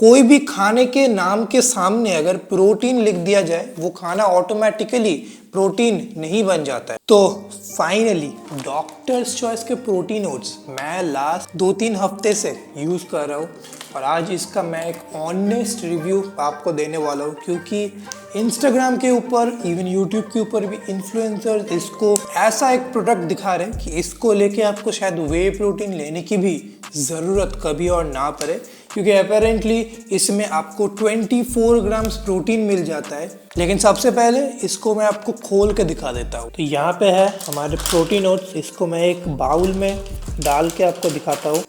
कोई भी खाने के नाम के सामने अगर प्रोटीन लिख दिया जाए वो खाना ऑटोमेटिकली प्रोटीन नहीं बन जाता है। तो फाइनली डॉक्टर्स चॉइस के प्रोटीन ओट्स मैं लास्ट 2-3 हफ्ते से यूज़ कर रहा हूँ और आज इसका मैं एक ऑनेस्ट रिव्यू आपको देने वाला हूँ, क्योंकि इंस्टाग्राम के ऊपर इवन यूट्यूब के ऊपर भी इन्फ्लुएंसर्स इसको ऐसा एक प्रोडक्ट दिखा रहे हैं कि इसको लेके आपको शायद वे प्रोटीन लेने की भी ज़रूरत कभी और ना पड़े, क्योंकि अपेरेंटली इसमें आपको 24 ग्राम्स प्रोटीन मिल जाता है। लेकिन सबसे पहले इसको मैं आपको खोल के दिखा देता हूँ। तो यहाँ पे है हमारे प्रोटीन ओट्स, इसको मैं एक बाउल में डाल के आपको दिखाता हूँ।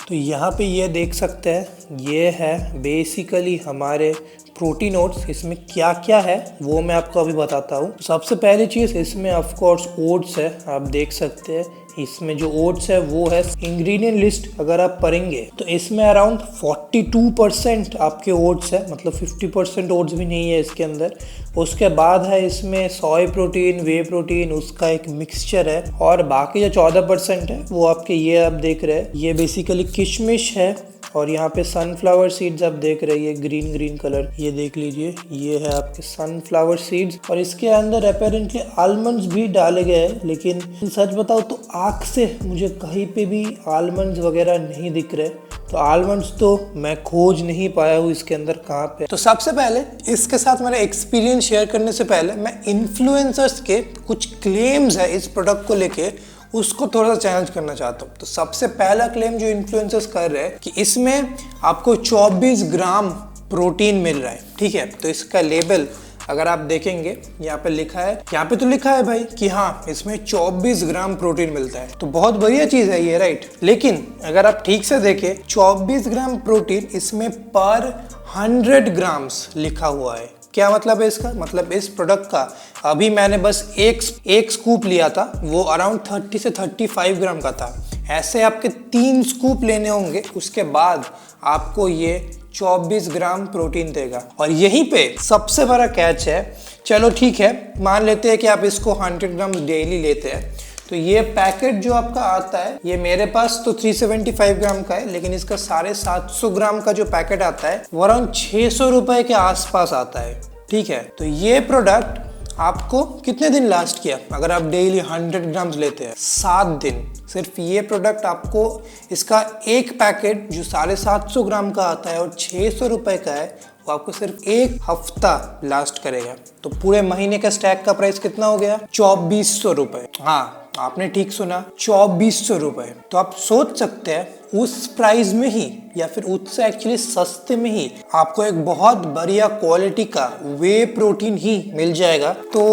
तो यहाँ पे ये देख सकते हैं, ये है बेसिकली हमारे प्रोटीन ओट्स। इसमें क्या क्या है वो मैं आपको अभी बताता हूँ। सबसे पहली चीज़, इसमें ऑफ कोर्स ओट्स है, आप देख सकते हैं। इसमें जो ओट्स है वो है इंग्रेडिएंट लिस्ट अगर आप पढ़ेंगे तो इसमें अराउंड 42% आपके ओट्स है, मतलब 50% ओट्स भी नहीं है इसके अंदर। उसके बाद है इसमें सोय प्रोटीन, वे प्रोटीन, उसका एक मिक्सचर है, और बाकी जो 14% है वो आपके ये आप देख रहे हैं, ये बेसिकली किशमिश है। और यहाँ पे सनफ्लावर सीड्स आप देख रहे हैं, ग्रीन कलर, ये देख लीजिए, ये है आपके सनफ्लावर सीड्स। और इसके अंदर अपेरेंटली आलमंड्स भी डाले गए हैं, लेकिन सच बताओ तो आँख से मुझे कहीं पे भी आलमंड्स वगैरह नहीं दिख रहे। तो आलमंड्स तो मैं खोज नहीं पाया हूँ इसके अंदर कहाँ पे। तो सबसे पहले इसके साथ मेरा एक्सपीरियंस शेयर करने से पहले मैं इन्फ्लुएंसर्स के कुछ क्लेम्स है इस प्रोडक्ट को लेके, उसको थोड़ा सा चैलेंज करना चाहता हूँ। तो सबसे पहला क्लेम जो इन्फ्लुएंसर्स कर रहे हैं कि इसमें आपको 24 ग्राम प्रोटीन मिल रहा है, ठीक है। तो इसका लेबल अगर आप देखेंगे यहाँ पे लिखा है, यहाँ पे तो लिखा है भाई कि हाँ इसमें 24 ग्राम प्रोटीन मिलता है, तो बहुत बढ़िया चीज़ है ये, राइट। लेकिन अगर आप ठीक से देखें 24 ग्राम प्रोटीन इसमें पर 100 ग्राम्स लिखा हुआ है। क्या मतलब है इसका? मतलब इस प्रोडक्ट का अभी मैंने बस एक स्कूप लिया था, वो अराउंड 30 से 35 ग्राम का था। ऐसे आपके 3 स्कूप लेने होंगे, उसके बाद आपको ये 24 ग्राम प्रोटीन देगा। और यहीं पे सबसे बड़ा कैच है, चलो ठीक है मान लेते हैं कि आप इसको 100 ग्राम डेली लेते हैं, तो ये पैकेट जो आपका आता है, ये मेरे पास तो 375 ग्राम का है, लेकिन इसका 750 ग्राम का जो पैकेट आता है वो अराउंड 600 रुपए के आसपास आता है, ठीक है। तो ये प्रोडक्ट आपको कितने दिन लास्ट किया अगर आप डेली 100 ग्राम्स लेते हैं? 7 दिन। सिर्फ ये प्रोडक्ट आपको, इसका एक पैकेट जो 750 ग्राम का आता है और 600 रुपए का है, वो आपको सिर्फ 1 हफ्ता लास्ट करेगा। तो पूरे महीने का स्टैक का प्राइस कितना हो गया? 2400 रुपए। हाँ आपने ठीक सुना, 2400 रुपए। तो आप सोच सकते हैं उस प्राइस में ही या फिर उससे एक्चुअली सस्ते में ही आपको एक बहुत बढ़िया क्वालिटी का वे प्रोटीन ही मिल जाएगा। तो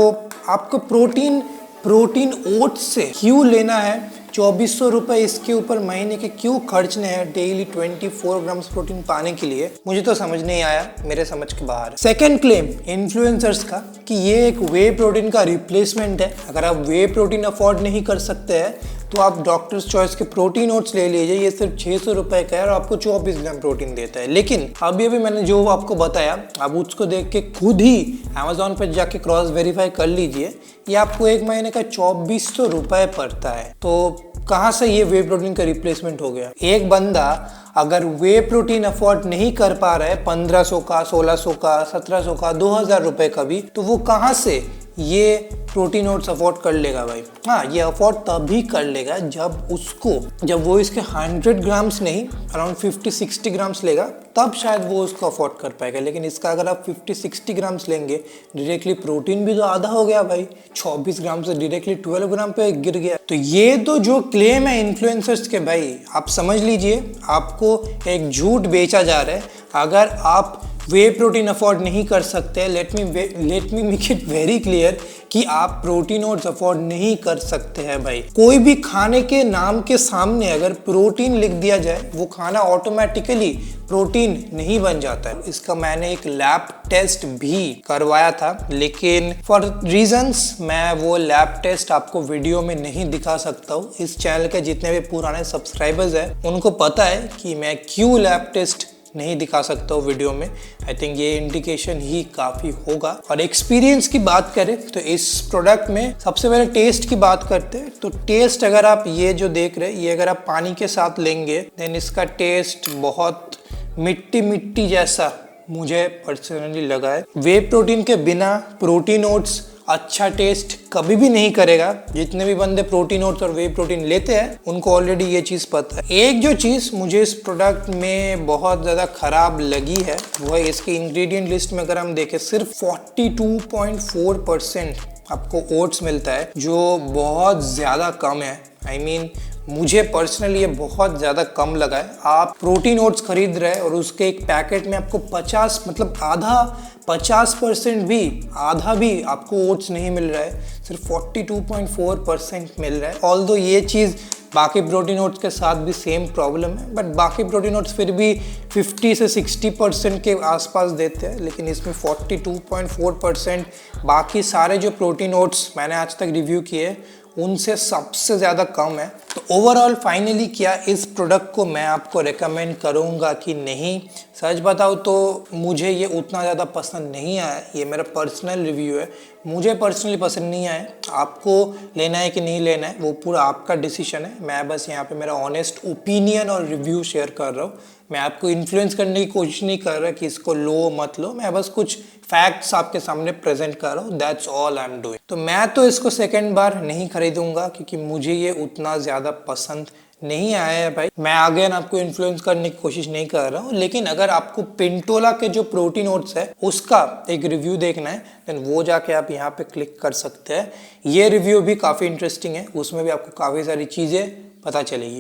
आपको प्रोटीन ओट्स से क्यों लेना है 2400 रुपए इसके ऊपर महीने के क्यों खर्चने हैं डेली 24 ग्राम्स प्रोटीन पाने के लिए? मुझे तो समझ नहीं आया, मेरे समझ के बाहर। सेकंड क्लेम इन्फ्लुएंसर्स का कि ये एक वे प्रोटीन का रिप्लेसमेंट है। अगर आप वे प्रोटीन अफोर्ड नहीं कर सकते हैं तो आप डॉक्टर्स चॉइस के प्रोटीन ओट्स ले लीजिए, ये सिर्फ 600 रुपए का है और आपको 24 ग्राम प्रोटीन देता है। लेकिन अभी मैंने जो आपको बताया, आप उसको देख के खुद ही अमेजोन पर जाके क्रॉस वेरीफाई कर लीजिए, ये आपको एक महीने का 2400 रुपए पड़ता है। तो कहाँ से ये वे प्रोटीन का रिप्लेसमेंट हो गया? एक बंदा अगर वे प्रोटीन अफोर्ड नहीं कर पा रहा है 1500 का, 1600 का, 1700 का, 2000 रुपए का भी, तो वो कहाँ से ये प्रोटीन ओट्स अफोर्ड कर लेगा भाई? हाँ, ये अफोर्ड तभी कर लेगा जब वो इसके 100 ग्राम्स नहीं अराउंड 50-60 ग्राम्स लेगा, तब शायद वो उसको अफोर्ड कर पाएगा। लेकिन इसका अगर आप 50-60 ग्राम्स लेंगे, डायरेक्टली प्रोटीन भी तो आधा हो गया भाई, 24 ग्राम से डायरेक्टली 12 ग्राम पे गिर गया। तो ये तो जो क्लेम है इन्फ्लुएंसर्स के भाई, आप समझ लीजिए आपको एक झूठ बेचा जा रहा है। अगर आप वे प्रोटीन अफोर्ड नहीं कर सकते, let me make it very clear कि आप प्रोटीन ओट्स अफोर्ड नहीं कर सकते हैं भाई। कोई भी खाने के नाम के सामने अगर प्रोटीन लिख दिया जाए वो खाना ऑटोमेटिकली प्रोटीन नहीं बन जाता है। इसका मैंने एक लैब टेस्ट भी करवाया था, लेकिन फॉर रीजंस मैं वो लैब टेस्ट आपको वीडियो में नहीं दिखा सकता हूँ। इस चैनल के जितने भी पुराने सब्सक्राइबर्स हैं उनको पता है कि मैं क्यों लैब टेस्ट नहीं दिखा सकता हूँ वीडियो में। आई थिंक ये इंडिकेशन ही काफ़ी होगा। और एक्सपीरियंस की बात करें तो इस प्रोडक्ट में सबसे पहले टेस्ट की बात करते हैं। तो टेस्ट अगर आप ये जो देख रहे हैं, ये अगर आप पानी के साथ लेंगे देन इसका टेस्ट बहुत मिट्टी मिट्टी जैसा मुझे पर्सनली लगा है। वे प्रोटीन के बिना प्रोटीन ओट्स अच्छा टेस्ट कभी भी नहीं करेगा। जितने भी बंदे प्रोटीन ओट्स और वे प्रोटीन लेते हैं उनको ऑलरेडी ये चीज़ पता है। एक जो चीज़ मुझे इस प्रोडक्ट में बहुत ज़्यादा ख़राब लगी है वो है इसके इंग्रेडिएंट लिस्ट में अगर हम देखें सिर्फ 42.4% आपको ओट्स मिलता है, जो बहुत ज़्यादा कम है। आई मीन मुझे पर्सनली ये बहुत ज़्यादा कम लगा है। आप प्रोटीन ओट्स खरीद रहे हैं और उसके एक पैकेट में आपको 50 मतलब आधा 50% भी आधा भी आपको ओट्स नहीं मिल रहा है, सिर्फ 42.4% मिल रहा है। ऑल्दो ये चीज़ बाकी प्रोटीन ओट्स के साथ भी सेम प्रॉब्लम है, बट बाकी प्रोटीन ओट्स फिर भी 50 से 60% के आसपास देते हैं, लेकिन इसमें 42.4% बाकी सारे जो प्रोटीन ओट्स मैंने आज तक रिव्यू किए उनसे सबसे ज़्यादा कम है। तो ओवरऑल फाइनली क्या इस प्रोडक्ट को मैं आपको रेकमेंड करूँगा कि नहीं, सच बताऊँ तो मुझे ये उतना ज़्यादा पसंद नहीं आया। ये मेरा पर्सनल रिव्यू है, मुझे पर्सनली पसंद नहीं आया। आपको लेना है कि नहीं लेना है वो पूरा आपका डिसीजन है। मैं बस यहाँ पे मेरा ऑनेस्ट ओपिनियन और रिव्यू शेयर कर रहा हूँ। मैं आपको इन्फ्लुएंस करने की कोशिश नहीं कर रहा कि इसको लो मत लो, मैं बस कुछ फैक्ट्स आपके सामने प्रेजेंट कर रहा हूँ। That's all I am doing. तो मैं तो इसको सेकंड बार नहीं खरीदूंगा क्योंकि मुझे ये उतना ज़्यादा पसंद नहीं आया है भाई। मैं अगेन आपको इन्फ्लुएंस करने की कोशिश नहीं कर रहा हूँ, लेकिन अगर आपको पिंटोला के जो प्रोटीन ओट्स है उसका एक रिव्यू देखना है देन वो जाके आप यहाँ पे क्लिक कर सकते हैं। ये रिव्यू भी काफ़ी इंटरेस्टिंग है, उसमें भी आपको काफ़ी सारी चीज़ें पता चलेगी।